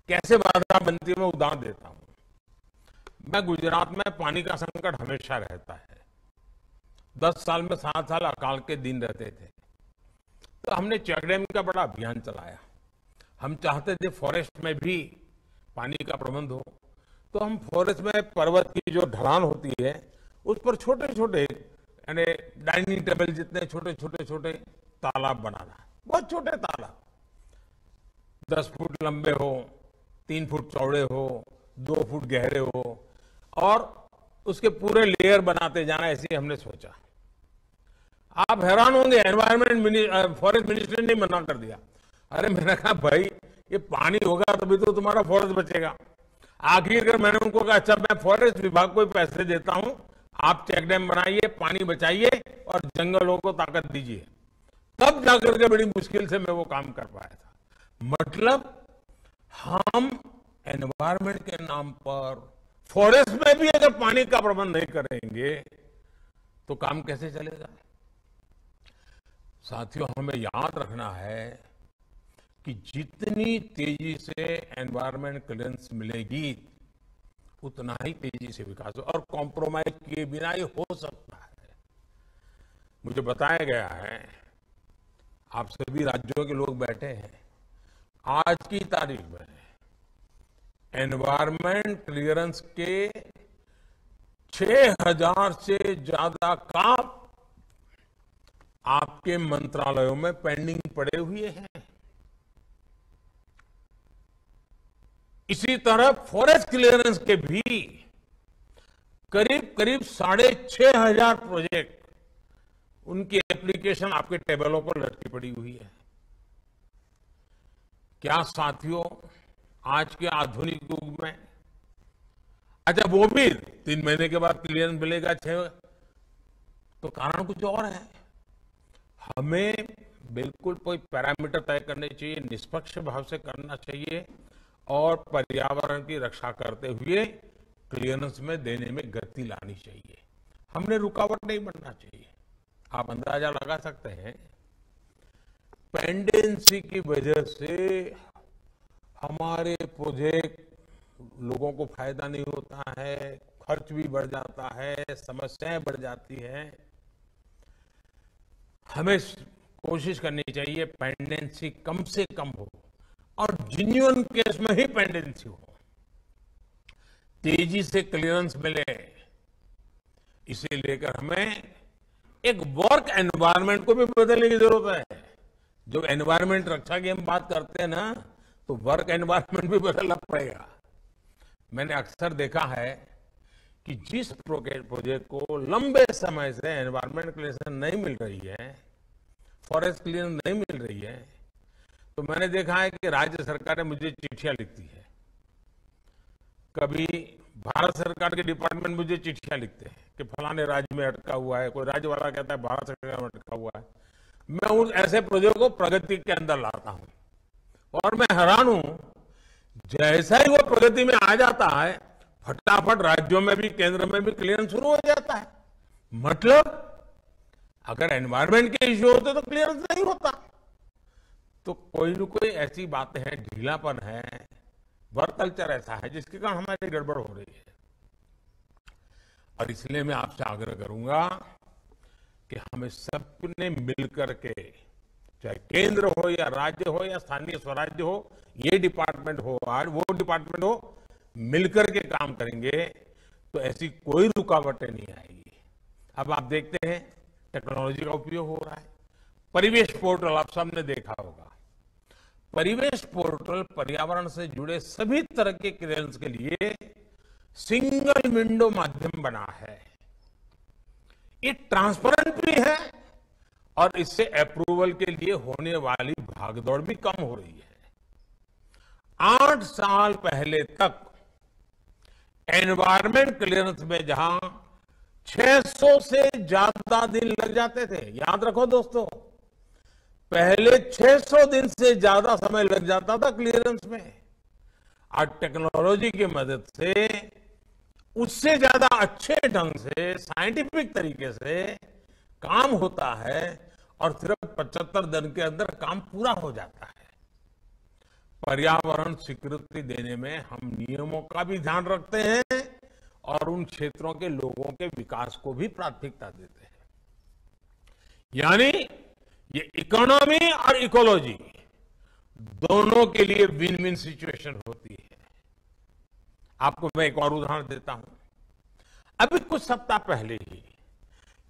कैसे बाधा बनती है मैं उदाहरण देता हूं। मैं गुजरात में पानी का संकट हमेशा रहता है। 10 साल में 7 साल अकाल के दिन रहते थे, तो हमने चेक डैम का बड़ा अभियान चलाया। हम चाहते थे फॉरेस्ट में भी पानी का प्रबंध हो, तो हम फॉरेस्ट में पर्वत की जो ढलान होती है उस पर छोटे छोटे यानी डाइनिंग टेबल जितने छोटे छोटे तालाब बनाना, बहुत छोटे तालाब, 10 फुट लंबे हो, 3 फुट चौड़े हो, 2 फुट गहरे हो, और उसके पूरे लेयर बनाते जाना, ऐसे हमने सोचा। आप हैरान होंगे, एनवायरमेंट फॉरेस्ट मिनिस्ट्री ने मना कर दिया। अरे मैंने कहा भाई ये पानी होगा तभी तो तुम्हारा फॉरेस्ट बचेगा। आखिर मैंने उनको कहा अच्छा मैं फॉरेस्ट विभाग को पैसे देता हूं, आप चेक डैम बनाइए, पानी बचाइए और जंगलों को ताकत दीजिए। तब जाकर के बड़ी मुश्किल से मैं वो काम कर पाया था। मतलब हम एनवायरमेंट के नाम पर फॉरेस्ट में भी अगर पानी का प्रबंध नहीं करेंगे तो काम कैसे चलेगा। साथियों, हमें याद रखना है कि जितनी तेजी से एनवायरमेंट क्लियरेंस मिलेगी उतना ही तेजी से विकास हो, और कॉम्प्रोमाइज किए बिना ये हो सकता है। मुझे बताया गया है, आप सभी राज्यों के लोग बैठे हैं, आज की तारीख में एनवायरमेंट क्लियरेंस के 6000 से ज्यादा का आपके मंत्रालयों में पेंडिंग पड़े हुए हैं। इसी तरह फॉरेस्ट क्लियरेंस के भी करीब करीब 6,500 प्रोजेक्ट, उनकी एप्लीकेशन आपके टेबलों पर लटकी पड़ी हुई है। क्या साथियों, आज के आधुनिक युग में, अच्छा वो भी 3 महीने के बाद क्लियरेंस मिलेगा, 6, तो कारण कुछ और है। हमें बिल्कुल कोई पैरामीटर तय करने चाहिए, निष्पक्ष भाव से करना चाहिए और पर्यावरण की रक्षा करते हुए क्लियरेंस में देने में गति लानी चाहिए। हमने रुकावट नहीं बनना चाहिए। आप अंदाजा लगा सकते हैं, पेंडेंसी की वजह से हमारे प्रोजेक्ट लोगों को फायदा नहीं होता है, खर्च भी बढ़ जाता है, समस्याएं बढ़ जाती हैं। हमें कोशिश करनी चाहिए पेंडेंसी कम से कम हो और जेन्युइन केस में ही पेंडेंसी हो, तेजी से क्लियरेंस मिले। इसे लेकर हमें एक वर्क एनवायरनमेंट को भी बदलने की जरूरत है। जो एनवायरनमेंट रक्षा की हम बात करते हैं ना, तो वर्क एनवायरनमेंट भी बदलना पड़ेगा। मैंने अक्सर देखा है कि जिस प्रोजेक्ट को लंबे समय से एनवायरनमेंट क्लियरेंस नहीं मिल रही है, फॉरेस्ट क्लियरेंस नहीं मिल रही है, तो मैंने देखा है कि राज्य सरकारें मुझे चिट्ठियां लिखती है। कभी भारत सरकार के डिपार्टमेंट मुझे चिट्ठियां लिखते हैं कि फलाने राज्य में अटका हुआ है, कोई राज्य वाला कहता है भारत सरकार में अटका हुआ है। मैं उन ऐसे प्रोजेक्ट को प्रगति के अंदर लाता हूं और मैं हैरान हूं, जैसा ही वो प्रगति में आ जाता है, फटाफट राज्यों में भी केंद्र में भी क्लियरेंस शुरू हो जाता है। मतलब अगर एनवायरनमेंट के इश्यू होते तो क्लियरेंस नहीं होता। तो कोई न कोई ऐसी बातें हैं, ढीलापन है, वर्क कल्चर ऐसा है जिसके कारण हमारी गड़बड़ हो रही है। और इसलिए मैं आपसे आग्रह करूंगा कि हमें सबने मिलकर के, चाहे केंद्र हो या राज्य हो या स्थानीय स्वराज्य हो, ये डिपार्टमेंट हो आज वो डिपार्टमेंट हो, मिलकर के काम करेंगे तो ऐसी कोई रुकावटें नहीं आएगी। अब आप देखते हैं टेक्नोलॉजी का उपयोग हो रहा है। परिवेश पोर्टल आप सबने देखा होगा। परिवेश पोर्टल पर्यावरण से जुड़े सभी तरह के क्लियरेंस के लिए सिंगल विंडो माध्यम बना है। ये ट्रांसपेरेंट भी है और इससे अप्रूवल के लिए होने वाली भागदौड़ भी कम हो रही है। 8 साल पहले तक एनवायरमेंट क्लियरेंस में जहां 600 से ज्यादा दिन लग जाते थे, याद रखो दोस्तों, पहले 600 दिन से ज्यादा समय लग जाता था क्लियरेंस में। आज टेक्नोलॉजी की मदद से उससे ज्यादा अच्छे ढंग से, साइंटिफिक तरीके से काम होता है और सिर्फ 75 दिन के अंदर काम पूरा हो जाता है। पर्यावरण स्वीकृति देने में हम नियमों का भी ध्यान रखते हैं और उन क्षेत्रों के लोगों के विकास को भी प्राथमिकता देते हैं। यानी ये इकोनॉमी और इकोलॉजी दोनों के लिए विन विन सिचुएशन होती है। आपको मैं एक और उदाहरण देता हूं। अभी कुछ सप्ताह पहले ही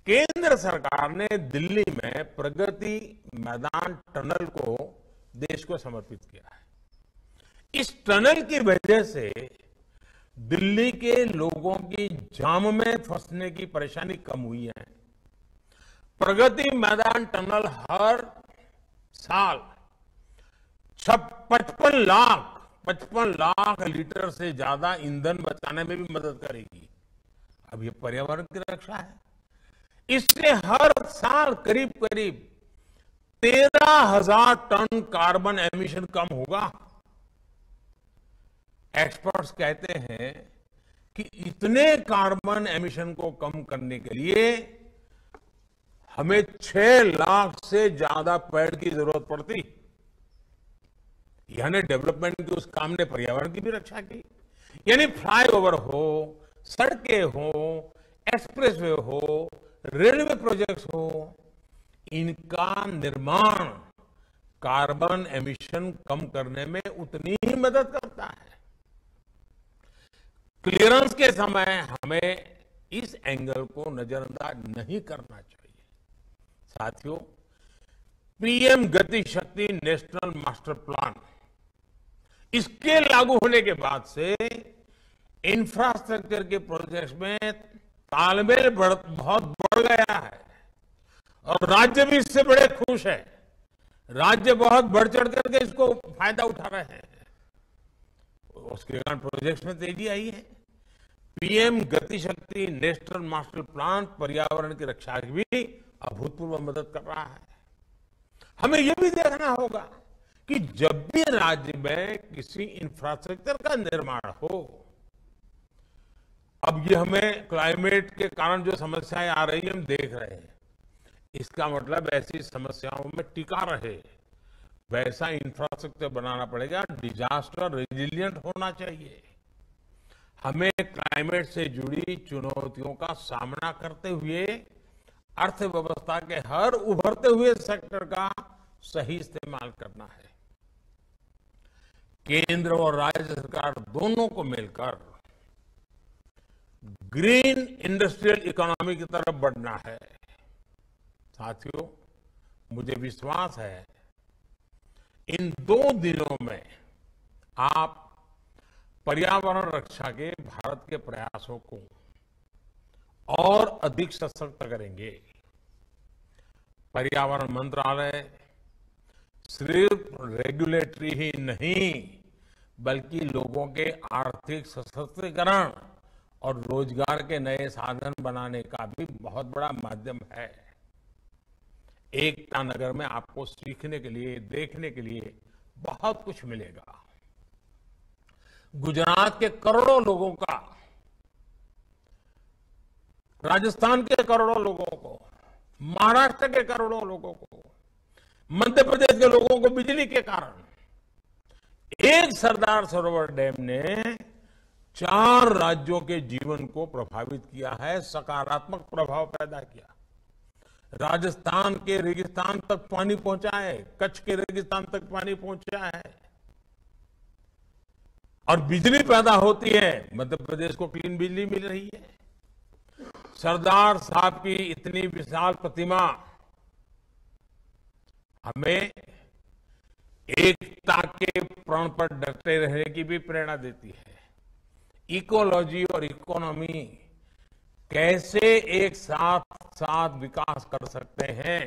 केंद्र सरकार ने दिल्ली में प्रगति मैदान टनल को देश को समर्पित किया है। इस टनल की वजह से दिल्ली के लोगों की जाम में फंसने की परेशानी कम हुई है। प्रगति मैदान टनल हर साल 55 लाख लीटर से ज्यादा ईंधन बचाने में भी मदद करेगी। अब ये पर्यावरण की रक्षा है। इससे हर साल करीब करीब 13,000 टन कार्बन एमिशन कम होगा। एक्सपर्ट्स कहते हैं कि इतने कार्बन एमिशन को कम करने के लिए हमें 6 लाख से ज्यादा पेड़ की जरूरत पड़ती। यानी डेवलपमेंट के उस काम ने पर्यावरण की भी रक्षा की। यानी फ्लाईओवर हो, सड़कें हो, एक्सप्रेसवे हो, रेलवे प्रोजेक्ट्स हो, इनका निर्माण कार्बन एमिशन कम करने में उतनी ही मदद करता है। क्लियरेंस के समय हमें इस एंगल को नजरअंदाज नहीं करना चाहिए। साथियों, पीएम गति शक्ति नेशनल मास्टर प्लान, इसके लागू होने के बाद से इंफ्रास्ट्रक्चर के प्रोजेक्ट्स में तालमेल बहुत बढ़ गया है और राज्य भी इससे बड़े खुश है। राज्य बहुत बढ़ चढ़ करके इसको फायदा उठा रहे हैं। उसके कारण प्रोजेक्ट्स में तेजी आई है। पीएम गति शक्ति नेशनल मास्टर प्लान पर्यावरण की रक्षा की भी अभूतपूर्व मदद कर रहा है। हमें यह भी देखना होगा कि जब भी राज्य में किसी इंफ्रास्ट्रक्चर का निर्माण हो, अब ये हमें क्लाइमेट के कारण जो समस्याएं आ रही है हम देख रहे हैं, इसका मतलब ऐसी समस्याओं में टिका रहे वैसा इंफ्रास्ट्रक्चर बनाना पड़ेगा। डिजास्टर रेजिलिएंट होना चाहिए। हमें क्लाइमेट से जुड़ी चुनौतियों का सामना करते हुए अर्थव्यवस्था के हर उभरते हुए सेक्टर का सही इस्तेमाल करना है। केंद्र और राज्य सरकार दोनों को मिलकर ग्रीन इंडस्ट्रियल इकोनॉमी की तरफ बढ़ना है। साथियों, मुझे विश्वास है इन 2 दिनों में आप पर्यावरण रक्षा के भारत के प्रयासों को और अधिक सशक्त करेंगे। पर्यावरण मंत्रालय सिर्फ रेगुलेटरी ही नहीं बल्कि लोगों के आर्थिक सशक्तिकरण और रोजगार के नए साधन बनाने का भी बहुत बड़ा माध्यम है। एकता नगर में आपको सीखने के लिए, देखने के लिए बहुत कुछ मिलेगा। गुजरात के करोड़ों लोगों का, राजस्थान के करोड़ों लोगों को, महाराष्ट्र के करोड़ों लोगों को, मध्य प्रदेश के लोगों को बिजली के कारण एक सरदार सरोवर डैम ने 4 राज्यों के जीवन को प्रभावित किया है, सकारात्मक प्रभाव पैदा किया। राजस्थान के रेगिस्तान तक पानी पहुंचा है, कच्छ के रेगिस्तान तक पानी पहुंचा है और बिजली पैदा होती है। मध्य प्रदेश को क्लीन बिजली मिल रही है। सरदार साहब की इतनी विशाल प्रतिमा हमें एकता के प्रण पर डटे रहने की भी प्रेरणा देती है। इकोलॉजी और इकोनॉमी कैसे एक साथ विकास कर सकते हैं,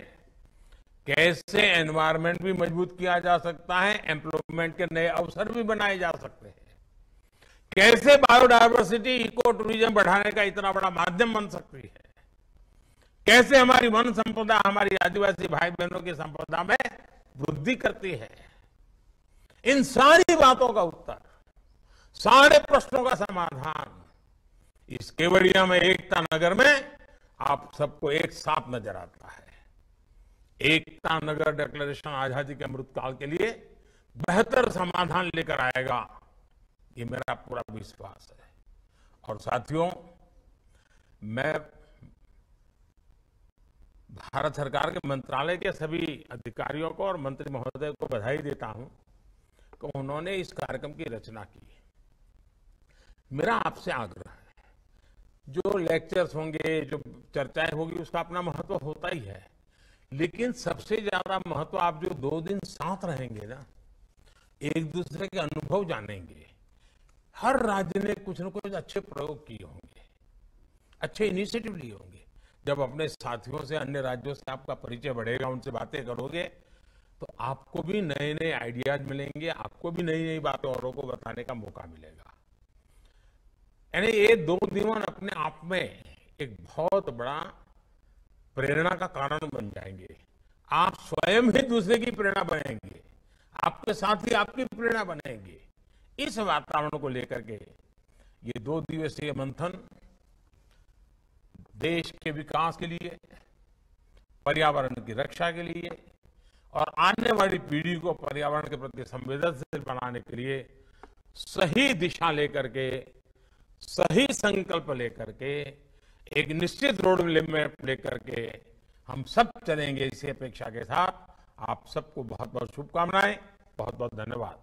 कैसे एनवायरनमेंट भी मजबूत किया जा सकता है, एम्प्लॉयमेंट के नए अवसर भी बनाए जा सकते हैं, कैसे बायोडायवर्सिटी, इको टूरिज्म बढ़ाने का इतना बड़ा माध्यम बन सकती है, कैसे हमारी वन संपदा, हमारी आदिवासी भाई बहनों की संपदा में वृद्धि करती है। इन सारी बातों का उत्तर, सारे प्रश्नों का समाधान इस केवड़िया में, एकता नगर में आप सबको एक साथ नजर आता है। एकता नगर डिक्लेरेशन आजादी के अमृतकाल के लिए बेहतर समाधान लेकर आएगा, ये मेरा पूरा विश्वास है। और साथियों, मैं भारत सरकार के मंत्रालय के सभी अधिकारियों को और मंत्री महोदय को बधाई देता हूं कि उन्होंने इस कार्यक्रम की रचना की। मेरा आपसे आग्रह है, जो लेक्चर्स होंगे, जो चर्चाएं होगी, उसका अपना महत्व होता ही है, लेकिन सबसे ज्यादा महत्व आप जो 2 दिन साथ रहेंगे ना, एक दूसरे के अनुभव जानेंगे। हर राज्य ने कुछ न कुछ अच्छे प्रयोग किए होंगे, अच्छे इनिशिएटिव लिए होंगे। जब अपने साथियों से, अन्य राज्यों से आपका परिचय बढ़ेगा, उनसे बातें करोगे, तो आपको भी नए नए आइडियाज मिलेंगे, आपको भी नई नई बातें औरों को बताने का मौका मिलेगा। यानी ये 2 दिन अपने आप में एक बहुत बड़ा प्रेरणा का कारण बन जाएंगे। आप स्वयं ही दूसरे की प्रेरणा बनेंगे, आपके साथी आपकी प्रेरणा बनेंगे। इस वातावरण को लेकर के ये 2 दिवसीय मंथन देश के विकास के लिए, पर्यावरण की रक्षा के लिए और आने वाली पीढ़ी को पर्यावरण के प्रति संवेदनशील बनाने के लिए सही दिशा लेकर के, सही संकल्प लेकर के, एक निश्चित रोड मैप लेकर के हम सब चलेंगे। इसी अपेक्षा के साथ आप सबको बहुत बहुत शुभकामनाएं, बहुत बहुत धन्यवाद।